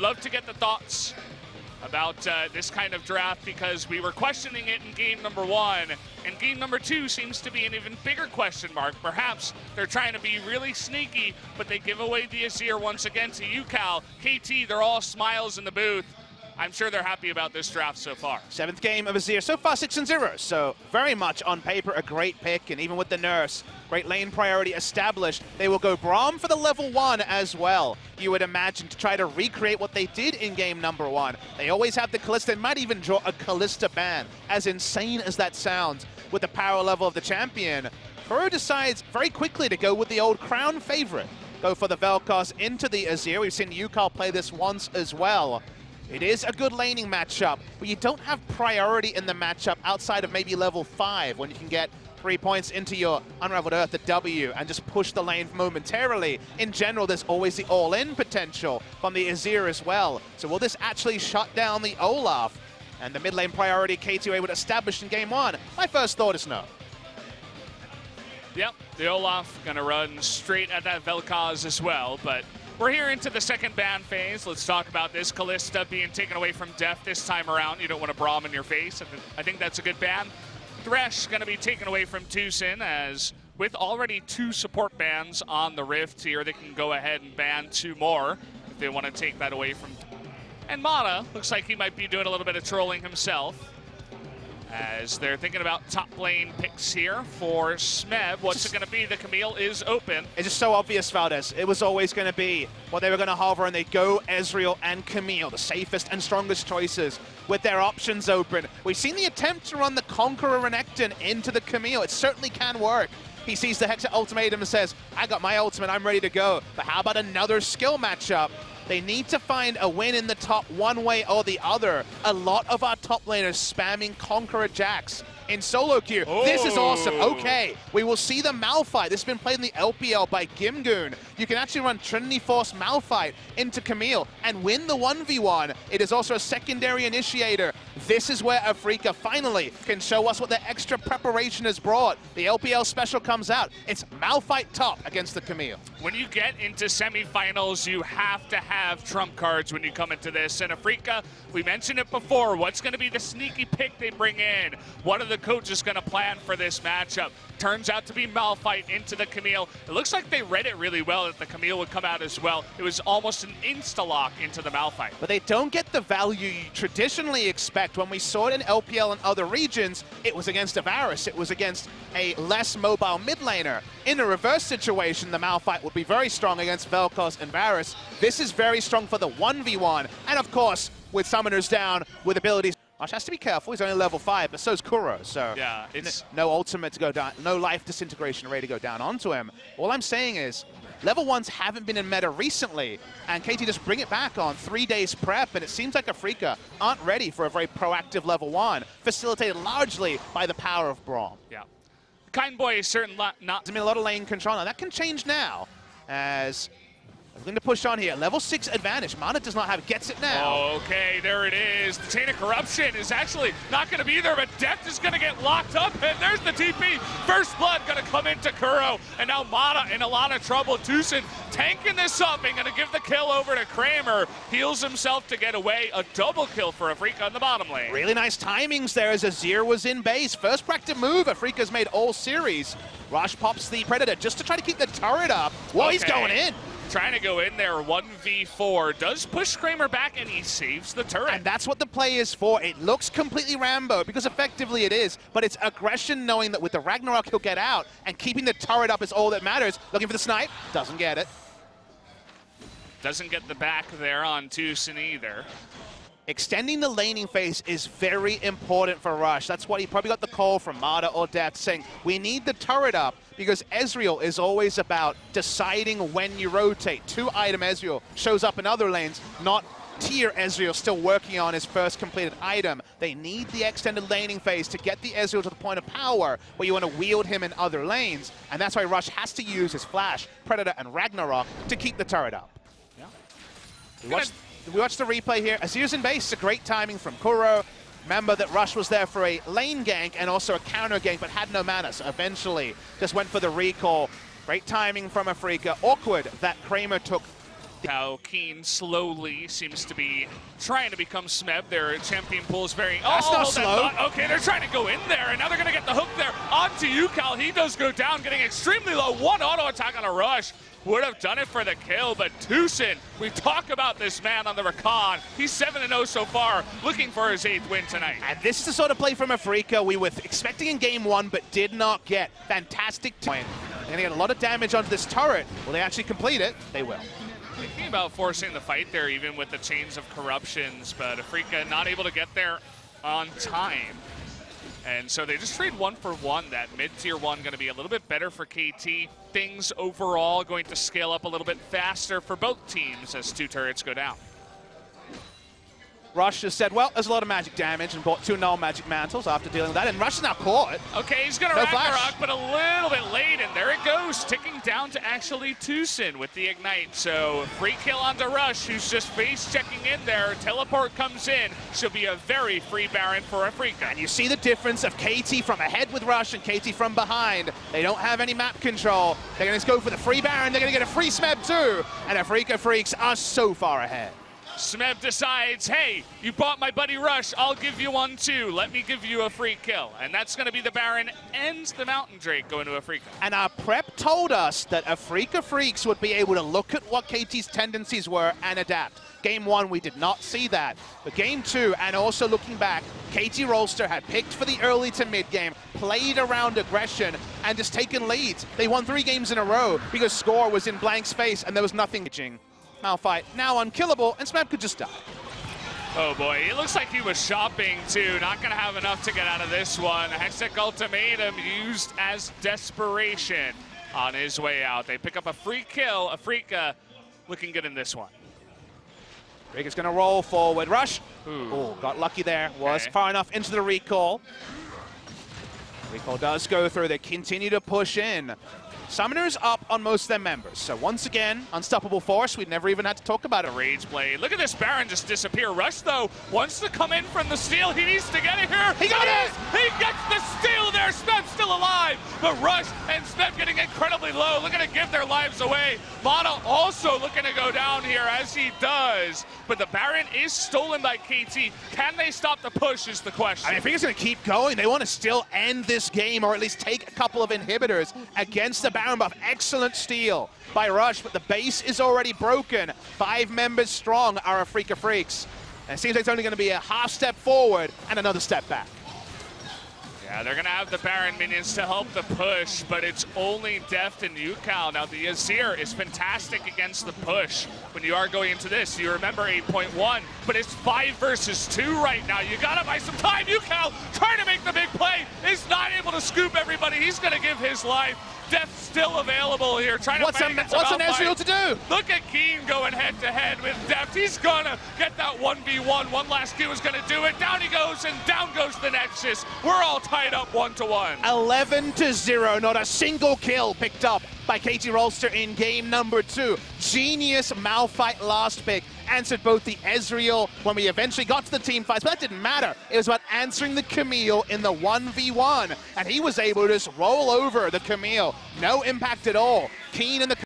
love to get the thoughts about this kind of draft, because we were questioning it in game number 1, and game number 2 seems to be an even bigger question mark. Perhaps they're trying to be really sneaky, but they give away the Azir once again to UCal. KT, they're all smiles in the booth. I'm sure they're happy about this draft so far. 7th game of Azir, so far 6-0, so very much on paper a great pick, and even with the nerfs, great lane priority established, they will go Braum for the level 1 as well. You would imagine, to try to recreate what they did in game number 1. They always have the Kalista, they might even draw a Kalista ban, as insane as that sounds with the power level of the champion. Kuro decides very quickly to go with the old crown favorite, go for the Vel'Koz into the Azir. We've seen UCal play this once as well. It is a good laning matchup, but you don't have priority in the matchup outside of maybe level 5, when you can get 3 points into your Unraveled Earth, the W, and just push the lane momentarily. In general, there's always the all-in potential from the Azir as well. So will this actually shut down the Olaf? And the mid lane priority KT were able to establish in game 1? My first thought is no. Yep, the Olaf gonna run straight at that Vel'Koz as well, but we're here into the second ban phase. Let's talk about this. Kalista being taken away from Def this time around. You don't want to Braum in your face. I think that's a good ban. Thresh going to be taken away from Tucson, as with already 2 support bans on the Rift here, they can go ahead and ban 2 more if they want to take that away from. And Mana looks like he might be doing a little bit of trolling himself, as they're thinking about top lane picks here for Smeb. What's it going to be? The Camille is open. It's just so obvious, Valdez. It was always going to be what they were going to hover, and they go Ezreal and Camille, the safest and strongest choices with their options open. We've seen the attempt to run the Conqueror Renekton into the Camille. It certainly can work. He sees the Hexa ultimatum and says, I got my ultimate, I'm ready to go. But how about another skill matchup? They need to find a win in the top one way or the other. A lot of our top laners spamming Conqueror Jax in solo queue. Oh. This is awesome. Okay, we will see the Malphite. This has been played in the LPL by Gimgoon. You can actually run Trinity Force Malphite into Camille and win the 1v1. It is also a secondary initiator. This is where Afrika finally can show us what their extra preparation has brought. The LPL special comes out. It's Malphite top against the Camille. When you get into semifinals, you have to have trump cards when you come into this. And Afrika, we mentioned it before, what's going to be the sneaky pick they bring in? What are the coaches going to plan for this matchup? Turns out to be Malphite into the Camille. It looks like they read it really well that the Camille would come out as well. It was almost an insta-lock into the Malphite. But they don't get the value you traditionally expect. When we saw it in LPL and other regions, it was against a Varus. It was against a less mobile mid laner. In a reverse situation, the Malphite would be very strong against Vel'Koz and Varus. This is very strong for the 1v1. And of course, with summoners down, with abilities. Rush has to be careful, he's only level 5, but so's Kuro, so yeah, it's no ultimate to go down, no life disintegration ready to go down onto him. All I'm saying is, level 1s haven't been in meta recently, and KT just bring it back on 3 days prep, and it seems like Afrika aren't ready for a very proactive level 1, facilitated largely by the power of Braum. Yeah. Kind Boy is certainly not... There's been a lot of lane control, now that can change now, as we're going to push on here. Level 6 advantage. Mana does not have it. Gets it now. Okay, there it is. The Chain of Corruption is actually not going to be there, but Death is going to get locked up, and there's the TP. First Blood going to come into Kuro, and now Mana in a lot of trouble. Tucson tanking this up and going to give the kill over to Kramer. Heals himself to get away. A double kill for Afrika on the bottom lane. Really nice timings there as Azir was in base. First practice move Afrika's made all series. Rush pops the Predator just to try to keep the turret up. Whoa, okay. He's going in. Trying to go in there, 1v4, does push Kramer back, and he saves the turret. And that's what the play is for. It looks completely Rambo, because effectively it is, but it's aggression knowing that with the Ragnarok he'll get out, and keeping the turret up is all that matters. Looking for the snipe, doesn't get it. Doesn't get the back there on Tucson either. Extending the laning phase is very important for Rush. That's why he probably got the call from Mada or Death saying, we need the turret up, because Ezreal is always about deciding when you rotate. 2-item Ezreal shows up in other lanes, not tier Ezreal still working on his first completed item. They need the extended laning phase to get the Ezreal to the point of power where you want to wield him in other lanes, and that's why Rush has to use his Flash, Predator, and Ragnarok to keep the turret up. Yeah. We watched the replay here. Azir's in base, a great timing from Kuro. Remember that Rush was there for a lane gank and also a counter gank, but had no mana, so eventually just went for the recall. Great timing from Afrika. Awkward that Kramer took How Keen slowly seems to be trying to become Smeb. Their champion pool is very... That's not slow. Okay, they're trying to go in there, and now they're going to get the hook there onto UCal. He does go down, getting extremely low. One auto attack on a rush. Would have done it for the kill, but Tucson, we talk about this man on the recon. He's 7-0 so far, looking for his 8th win tonight. And this is the sort of play from Afrika we were expecting in game 1, but did not get. Fantastic point. And they get a lot of damage onto this turret. Will they actually complete it? They will. Thinking about forcing the fight there, even with the chains of corruptions, but Afrika not able to get there on time. And so they just trade 1 for 1. That mid-tier 1 going to be a little bit better for KT. Things overall going to scale up a little bit faster for both teams as 2 turrets go down. Rush just said, well, there's a lot of magic damage and bought 2 null magic mantles after dealing with that. And Rush is now caught. Okay, he's going to Ragnarok, but a little bit late. And there it goes, ticking down to actually Tucson with the Ignite. So free kill onto Rush, who's just face checking in there. Teleport comes in. She'll be a very free Baron for Afrika. And you see the difference of KT from ahead with Rush and KT from behind. They don't have any map control. They're going to go for the free Baron. They're going to get a free Smeb too. And Afrika Freaks are so far ahead. Smeb decides, hey, you bought my buddy Rush, I'll give you one too. Let me give you a free kill. And that's going to be the Baron and the Mountain Drake going to Afrika. And our prep told us that Afrika Freaks would be able to look at what KT's tendencies were and adapt. Game 1, we did not see that. But game 2, and also looking back, KT Rolster had picked for the early to mid game, played around aggression, and just taken leads. They won 3 games in a row because score was in blank space and there was nothing. Malphite now unkillable, and Smeb could just die. Oh boy, it looks like he was shopping too. Not gonna have enough to get out of this one. Hextech Ultimatum used as desperation on his way out. They pick up a free kill. Afrika looking good in this one. Afrika's gonna roll forward. Rush. Oh, got lucky there. Was far enough into the recall. Recall does go through. They continue to push in. Summoners up on most of their members. So once again, unstoppable force. We've never even had to talk about it. Rage blade. Look at this Baron just disappear. Rush, though, wants to come in from the steal. He needs to get it here. He got it! He gets the steal there. Smeb's still alive. But Rush and Smeb getting incredibly low. Looking to give their lives away. Mana also looking to go down here as he does. But the Baron is stolen by KT. Can they stop the push is the question. I think it's going to keep going. They want to still end this game or at least take a couple of inhibitors against the Baron buff. Excellent steal by Rush, but the base is already broken. 5 members strong are Afrika Freaks. And it seems like it's only going to be a half step forward and another step back. Yeah, they're going to have the Baron minions to help the push, but it's only Deft and UCal. Now, the Azir is fantastic against the push. When you are going into this, you remember 8.1, but it's 5 versus 2 right now. You got to buy some time. UCal trying to make the big play, is not able to scoop everybody. He's going to give his life. Deft still available here, trying to fight against what's an Ezreal to do? Look at Keen going head-to-head with Deft. He's going to get that 1v1. One last Q is going to do it. Down he goes, and down goes the Nexus. We're all tied up 1-1. 11-0, not a single kill picked up by KT Rolster in game number 2. Genius Malphite last pick. Answered both the Ezreal when we eventually got to the team fights, but that didn't matter. It was about answering the Camille in the 1v1, and he was able to just roll over the Camille. No impact at all. Keen in the